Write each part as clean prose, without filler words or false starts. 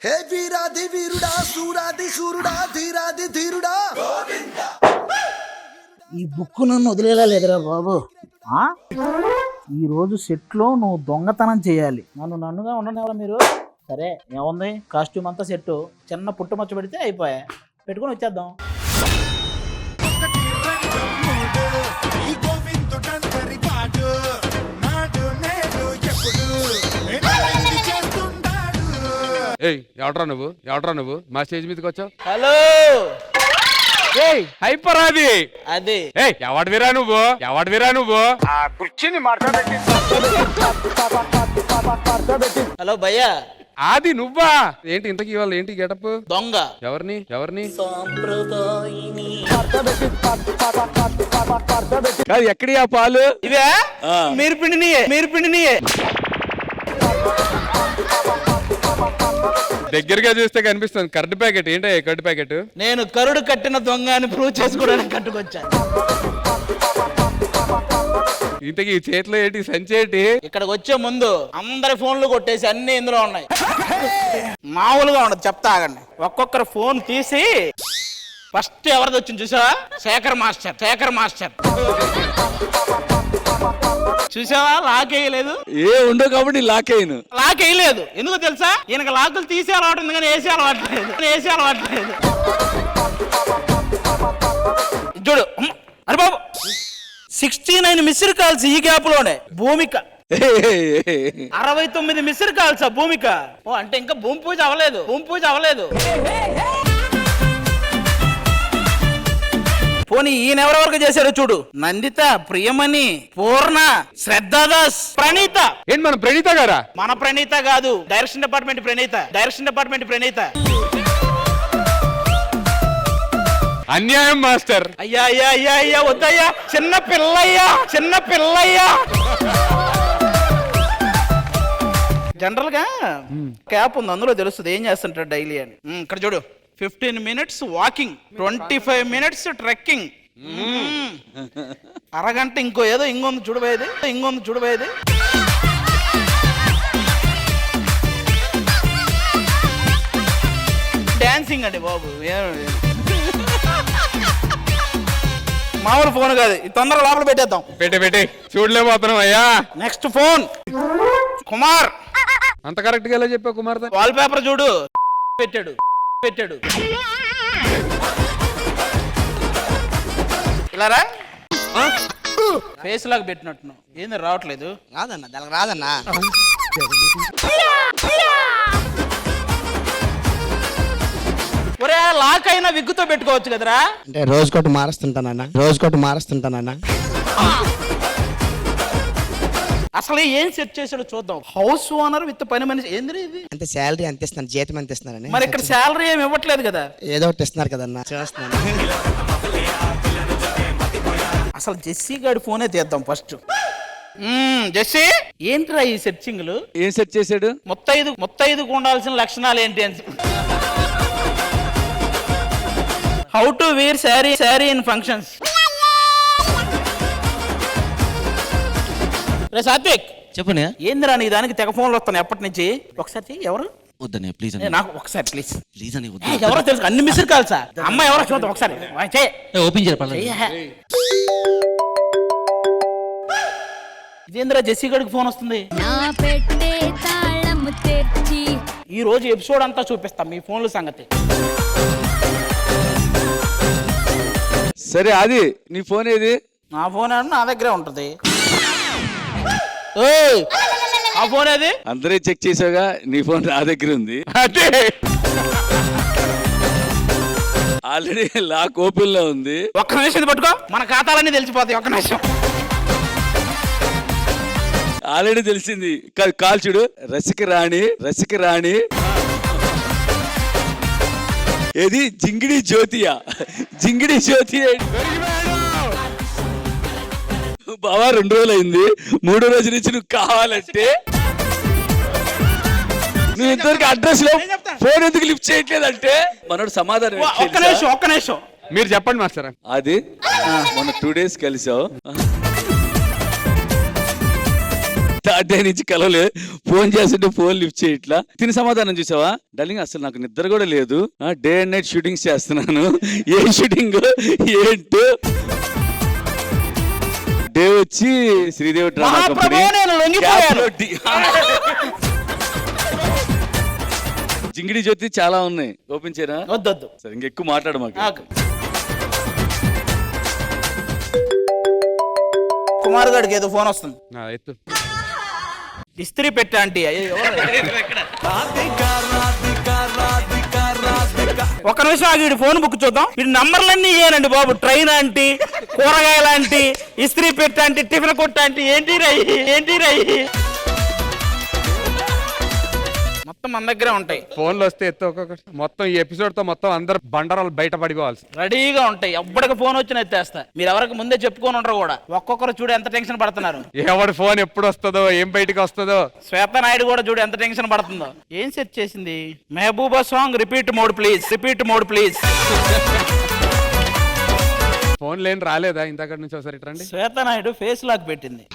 హే వీరాది వీరుడా సూరాది సూరుడా ధీరాది ధీరుడా. ఈ బుక్ నన్ను వదిలేలా లేదురా బాబు. ఈరోజు సెట్లో నువ్వు దొంగతనం చేయాలి. నన్నుగా ఉండనివ్వరా మీరు? సరే ఏముంది, కాస్ట్యూమ్ అంతా సెట్, చిన్న పుట్టుమచ్చ పెడితే అయిపోయా, పెట్టుకొని వచ్చేద్దాం. ఎవట్రా నువ్వు మా స్టేజ్ మీదకి వచ్చావు? హలో హైపర్ అది అదే ఎవడివిరా నువ్వు కుర్చీని హలో భయ్యా, అది నువ్వా? ఏంటి ఇంతకీ ఇవాళ ఏంటి గెటప్? దొంగ. ఎవరిని ఎక్కడి ఆ పాలు? ఇవే మీరు పిండినియే. దగ్గరగా చూస్తే కనిపిస్తుంది. కరెంట్ ప్యాకెట్ ఏంటి? కరెంట్ ప్యాకెట్ నేను కరుడు కట్టిన దొంగ అని ప్రూవ్ చేసుకోవడానికి కట్టుకొచ్చా. ఇంతకీ చేతిలో ఏంటి, సంచి ఏంటి? ఇక్కడికి వచ్చే ముందు అందరి ఫోన్లు కొట్టేసి అన్ని ఇందులో ఉన్నాయి. మామూలుగా ఉండదు, చెప్తా ఆగండి. ఒక్కొక్కరు ఫోన్ తీసి ఫస్ట్ ఎవరిది వచ్చింది చూసావా? శేఖర్ మాస్టర్ చూసావా? లాక్ వేయలేదు. ఉండవు కాబట్టి లాక్ వేయలేదు. ఎందుకో తెలుసా? ఈయనకి లాకులు తీసే అలవాటు ఉంది కానీ వేసే అలవాట్లేదు. చూడు, అరే బాబు, 69 మిస్డ్ కాల్స్ ఈ గ్యాప్ లోనే. భూమిక 69 మిస్డ్ కాల్స్. భూమిక అంటే ఇంకా భూమి పూజ అవ్వలేదు. పోనీ ఈయన ఎవరెవరికి చేశాడు చూడు. నందిత, ప్రియమణి, పూర్ణ, శ్రద్ధాదాస్, ప్రణీత. ఏంటి మన ప్రణీత గారా? మన ప్రణీత కాదు, డైరెక్షన్ డిపార్ట్మెంట్ ప్రణీత. అన్యాయం మాస్టర్. అయ్యా వద్దయ్యా, చిన్న పిల్లయ్యా. జనరల్ గా క్యాప్ ఉంది, అందులో తెలుస్తుంది ఏం చేస్తుంటాడు డైలీ అని. ఇక్కడ చూడు, 15 మినిట్స్ వాకింగ్, 25 మినిట్స్ ట్రెక్కింగ్, అరగంట ఇంకో ఏదో ఇంకొంది చూడబోయేది. డాన్సింగ్ అండి బాబు, మామూలు ఫోన్ కాదు. తొందరగా లోపల పెట్టేద్దాం. పెట్టి చూడలేకపోతున్నాం అయ్యా. Next phone Kumar. అంత కరెక్ట్ గా ఎలా చెప్పావు కుమార్? వాల్ పేపర్ చూడు, పెట్టాడు. ఇలారా ఫేస్ లాగా పెట్టినట్టు ఏంది రావట్లేదు? రాదన్నా ఒరే, లాక్ అయినా విగ్గుతో పెట్టుకోవచ్చు కదరా. అంటే రోజుకోటి మారుస్తుంటానన్నా. అసలు ఏం సెట్ చేసాడో చూద్దాం. హౌస్ ఓనర్ విత్ పని మనిషి. ఏంది ఇది? అంటే శాలరీ ఎంత ఇస్తున్నారు, జీతం ఎంత ఇస్తున్నారని. మరి ఇక్కడ శాలరీ ఏమి ఇవ్వట్లేదు కదా. ఏదో ఒకటి ఇస్తున్నారు కదన్నా, చేస్తున్నాను. అసలు జెస్సీ గారి ఫోనే తీద్దాం ఫస్ట్. జెస్సీ, ఏంట్రా ఈ సెర్చింగ్లు? ఏం సెట్ చేశాడు? ముత్తైదుకు ఉండాల్సిన లక్షణాలు ఏంటి అని. How to wear sari in functions. రే సాత్విక్, చెప్పండి. ఏందిరా నీ దానికి తెగ ఫోన్లు వస్తాను ఎప్పటి నుంచి? ఒకసారి ఎవరు? వద్దనే ప్లీజ్ అని. నాకు ఒకసారి ప్లీజ్ అని ఎవరో తెలుసు, అన్ని మిస్డ్ కాల్స్. అమ్మ ఎవరో చూద్దాం ఒకసారి. ఓపెన్ చేయాలి. ఇదేంద్రా జెస్సీ గడికి ఫోన్ వస్తుంది. ఈ రోజు ఎపిసోడ్ అంతా చూపిస్తాం మీ ఫోన్ల సంగతి. సరే, అది నీ ఫోన్ ఏది? నా ఫోన్ నా దగ్గరే ఉంటది. ఆ ఫోన్ ఏది? అందరే చెక్ చేసావుగా, నీ ఫోన్ నా దగ్గర ఉంది. అదే ఆల్రెడీ లాక్ ఓపెన్ లో ఉంది. ఒక్క నిమిషం ఇది పట్టుకో, మన ఖాతాలన్నీ తెలిసిపోతాయి. ఒక్క నిమిషం. ఆల్రెడీ తెలిసింది. కాల్ చూడు. రసిక రాణి ఏది? జింగిడి జ్యోతి బావా, 2 రోజులు అయింది. 3వ రోజు నుంచి నువ్వు కావాలంటే నువ్వు ఇంతవరకు అడ్రస్ లో ఫోన్ ఎందుకు లిఫ్ట్ చేయట్లేదంటే మనోడు సమాధానం. ఒక్క నిమిషం మీరు చెప్పండి మాస్టర్. అది మొన్న 2 days కలిసావు. థర్డ్ డే నుంచి కలవలే. ఫోన్ చేస్తుంటే ఫోన్ లిఫ్ట్ చేయట్లా. తిని సమాధానం చూసావా, డార్లింగ్ అసలు నాకు నిద్ర కూడా లేదు, డే అండ్ నైట్ షూటింగ్స్ చేస్తున్నాను. ఏ షూటింగ్ ఏంటో. డే వచ్చి శ్రీదేవి డ్రామా కంపెనీ. జింగిడి జ్యోతి చాలా ఉన్నాయి, ఓపెన్ చేయరా? వద్దొద్దు సరే ఇంకెక్కువ మాట్లాడు మాకు. కుమార్ గారికి ఏదో ఫోన్ వస్తుంది. ఎత్తు. ఇస్త్రీ పెట్టా ఆంటీ. ఒక నిమిషం ఆగి వీడి ఫోన్ బుక్ చూద్దాం. వీడి నంబర్లన్నీ ఇయ్యానండి బాబు. ట్రైన్ ఆంటీ, కూరగాయల ఆంటీ, ఇస్త్రీ పెట్ట ఆంటీ, టిఫిన్ కొట్ట ఆంటీ. ఏంటి రై మొత్తం మన దగ్గరే ఉంటాయి. ఫోన్లు వస్తే ఎత్తు ఒక్కొక్కటి. మొత్తం ఈ ఎపిసోడ్ తో మొత్తం అందరు బండరాలు బయట పడిపోవాలి. రెడీగా ఉంటాయి. ఎప్పటికి ఫోన్ వచ్చిన ఎత్తేస్తా. మీరు ఎవరికి ముందే చెప్పుకొని ఉంటారు కూడా. ఒక్కొక్కరు చూడు ఎంత టెన్షన్ పడుతున్నారు. ఎవరి ఫోన్ ఎప్పుడు వస్తుందో, ఏం బయటకు వస్తుందో. శ్వేత నాయుడు కూడా చూడు ఎంత టెన్షన్ పడుతుందో. ఏం సెట్ చేసింది? Mehbooba song repeat mode please. Phone లేని రాలేదా ఇంతకటి నుంచి? ఒకసారి రండి. శ్వేత నాయుడు ఫేస్ లాక్ పెట్టింది,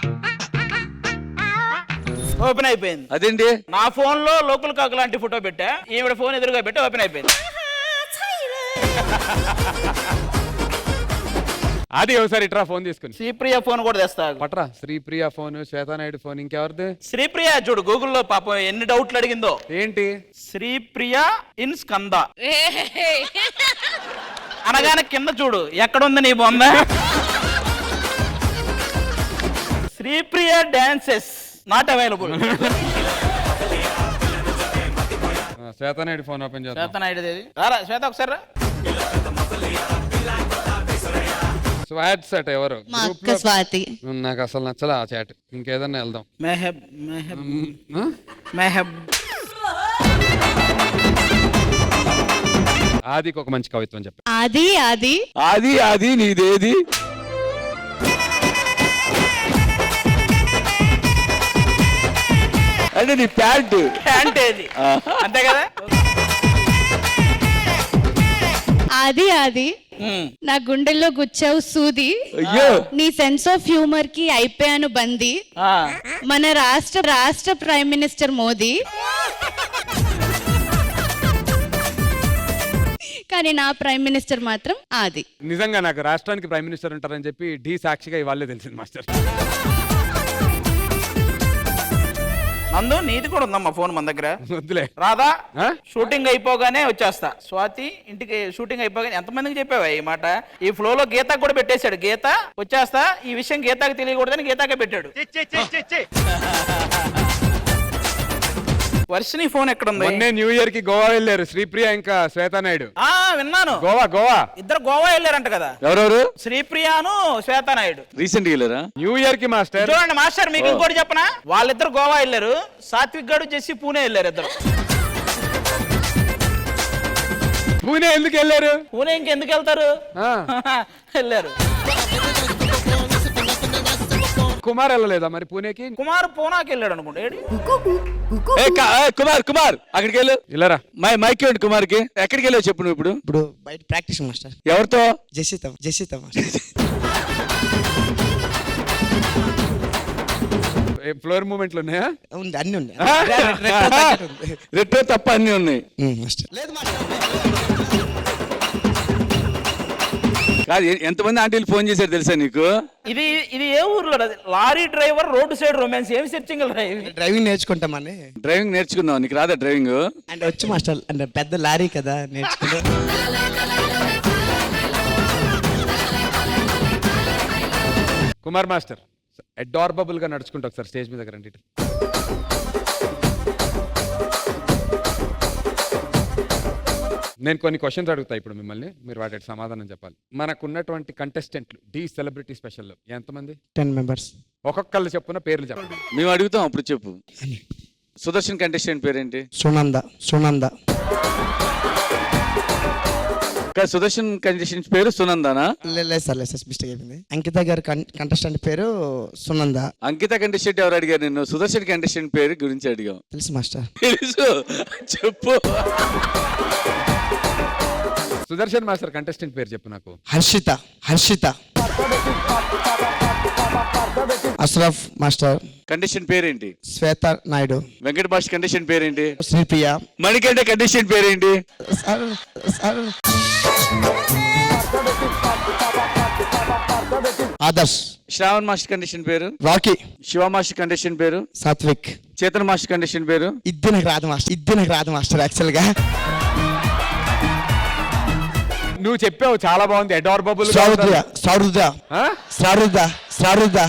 ఓపెన్ అయిపోయింది. అదేంటి? నా ఫోన్ లో లోకల్ కాకు లాంటి ఫోటో పెట్టా, ఈవిడ ఫోన్ ఎదురుగా పెట్టి ఓపెన్ అయిపోయింది. అది ఒకసారి ఇట్రా ఫోన్ తీసుకుని. శ్రీప్రియ ఫోన్ కూడా తెస్తా. పట్రా. శ్రీప్రియ ఫోన్, శ్వేతానాయుడు ఫోన్, ఇంకెవరిది? శ్రీప్రియ చూడు గూగుల్లో పాపం ఎన్ని డౌట్లు అడిగిందో. ఏంటి? శ్రీప్రియ ఇన్ స్కంద అనగానే కింద చూడు ఎక్కడుంది నీ బొంద. Sripriya dances not available. Swetha Naidu phone open చేద్దాం. శ్వేతానాయుడు రారా శ్వేత ఒకసారి రా. స్వాట్ సెట్ ఎవరు? స్వాతి. నాకు అసలు నచ్చలే ఆ చాట్. ఇంకేదన్నా వెళ్దాం. మెహబ్ ఆదికి ఒక మంచి కవిత్వం చెప్పి. ఆది నీదేది? అంటే నీ ప్యాంట్ ఏది అంతే కదా. ఆది నా గుండెల్లో గుచ్చావు సూది. అయ్యో. నీ సెన్స్ ఆఫ్ హ్యూమర్ కి అయిపోయాను బందీ. మన రాష్ట్ర ప్రైమ్ మినిస్టర్ మోదీ, కానీ నా ప్రైమ్ మినిస్టర్ మాత్రం ఆది. నిజంగా నాకు రాష్ట్రానికి ప్రైమ్ మినిస్టర్ ఉంటారని చెప్పి ఢీ సాక్షిగా ఇవాళే తెలిసింది మాస్టర్. నందు నీది కూడా ఉందమ్మా ఫోన్ మన దగ్గర. వద్దులే. రాదా? షూటింగ్ అయిపోగానే వచ్చేస్తా. స్వాతి ఇంటికి షూటింగ్ అయిపోగానే. ఎంతమందికి చెప్పావా ఈ మాట? ఈ ఫ్లో లో గీతకు కూడా పెట్టేశాడు. గీత వచ్చేస్తా, ఈ విషయం గీతకు తెలియకూడదని గీతకే పెట్టాడు. వర్షిని ఫోన్ ఎక్కడ ఉంది? మొన్నే న్యూ ఇయర్ కి గోవా వెళ్ళారు శ్రీప్రియ ఇంకా శ్వేతానాయుడు. విన్నాను. గోవా ఇద్దరు గోవా వెళ్ళారంట కదా. ఎవరెవరు? శ్రీప్రియాను శ్వేతానాయుడు రీసెంట్ గా వెళ్ళారా? న్యూ ఇయర్ కి మాస్టర్. చూడండి మాస్టర్, మీకు ఇంకోటి చెప్పనా? వాళ్ళిద్దరు గోవా వెళ్ళారు. సాత్విక్ గడు జెస్సీ పూణే వెళ్ళారు. ఇద్దరు పూణే ఎందుకు వెళ్ళారు? పూణే ఇంకెందుకు వెళ్తారు? వెళ్ళారు. కుమార్ వెళ్ళలేదా మరి పూణేకి? కుమార్ పూనాకి వెళ్ళాడు అనుకుంటా. కుమార్ అక్కడికి వెళ్ళు. ఇలారా మైక్ ఇవ్వండి కుమార్ కి. ఎక్కడికి వెళ్ళావు చెప్పు నువ్వు ఇప్పుడు? బయట ప్రాక్టీస్ మాస్టర్. ఎవరితో? జెసిత మాస్టర్. ఫ్లోర్ మూమెంట్లు ఉన్నాయా? ఉంది, అన్ని ఉన్నాయి. రెట్రో తప్ప అన్ని ఉన్నాయి. లేదు మాస్టర్. కాదు, ఎంతమంది ఆంటీలు ఫోన్ చేశారు తెలుసా నీకు? ఇది ఏ ఊర్లో? Lorry driver road side romance. ఏం సెర్చింగ్? డ్రైవింగ్ నేర్చుకుంటామని. డ్రైవింగ్ నేర్చుకుందాం. నీకు రాదా డ్రైవింగ్? అంటే వచ్చి మాస్టర్, అంటే పెద్ద లారీ కదా నేర్చుకుంటా. కుమార్ మాస్టర్ అడార్బుల్ గా నడుచుకుంటా ఒకసారి స్టేజ్ మీద రండి. నేను కొన్ని క్వశ్చన్స్ అడుగుతా ఇప్పుడు మిమ్మల్ని, మీరు వాటి సమాధానం చెప్పాలి. మనకున్నటువంటి కంటెస్టెంట్లు డి సెలబ్రిటీ స్పెషల్లో ఎంతమంది? 10 members. ఒక్కొక్కళ్ళు చెప్పున పేర్లు చెప్పండి. మేము అడుగుతాం అప్పుడు చెప్పు. సుదర్శన్ కంటెస్టెంట్ పేరేంటి? సునంద. సుదర్శన్ కంటెస్టెంట్ పేరు సునందానా? లేదు సార్, మిస్టేక్ అయిపోయింది. అంకిత గారు కంటెస్టెంట్ పేరు సునంద. అంకిత కంటెస్టెంట్ ఎవరు అడిగారు నిన్ను? సుదర్శన్ కంటెస్టెంట్ పేరు గురించి అడిగాం. తెలుసు మాస్టర్. తెలుసు, చెప్పు. సుదర్శన్ మాస్టర్ కంటెస్టెంట్ పేరు చెప్పు నాకు. హర్షిత అష్రఫ్ మాస్టర్, కండిషన్ పేరేంటి? శ్వేత నాయుడు, వెంకట భాష కండిషన్ పేరేంటి? శ్రీప్రియ, మణికంఠ కండిషన్ పేరేంటి? ఆదర్శ్, శ్రావణ్ మాస్టర్ కండిషన్ పేరు? రాకీ, శివ మాస్టర్ కండిషన్ పేరు? సాత్విక్. చేతన్ మాస్టర్ కండిషన్ పేరు? ఇది నాకు రాదు మాస్టర్ యాక్చువల్ గా. నువ్వు చెప్పావు చాలా బాగుంది. అడార్బుల్. శ్రారుద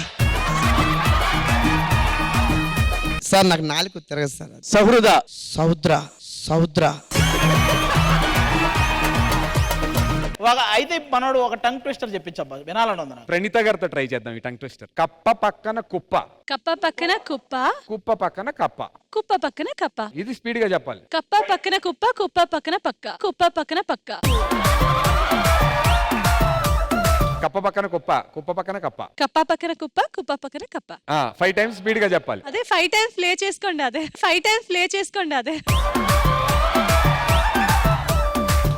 సార్, నాకు నాలుగు తిరగదు సార్. సౌద్ర. అయితే మనోడు ఒక టంగ్ ట్విస్టర్ చెప్పించబ్బా, వినాలని ఉంది నాకు. ప్రణీత గారితో ట్రై చేద్దాం ఈ టంగ్ ట్విస్టర్. కప్ప పక్కన కుప్ప, కప్ప పక్కన కుప్ప, కుప్ప పక్కన కప్ప. కుప్ప పక్కన కప్ప, ఇది స్పీడ్ గా చెప్పాలి. కప్ప పక్కన కుప్ప, కుప్ప పక్కన పక్క, కుప్ప పక్కన పక్క. కప్ప పక్కన కుప్ప, కుప్ప పక్కన కప్ప. కప్ప పక్కన కుప్ప, కుప్ప పక్కన కప్ప. 5 టైమ్స్ స్పీడ్ గా చెప్పాలి. అదే 5 టైమ్స్ ప్లే చేసుకోండి.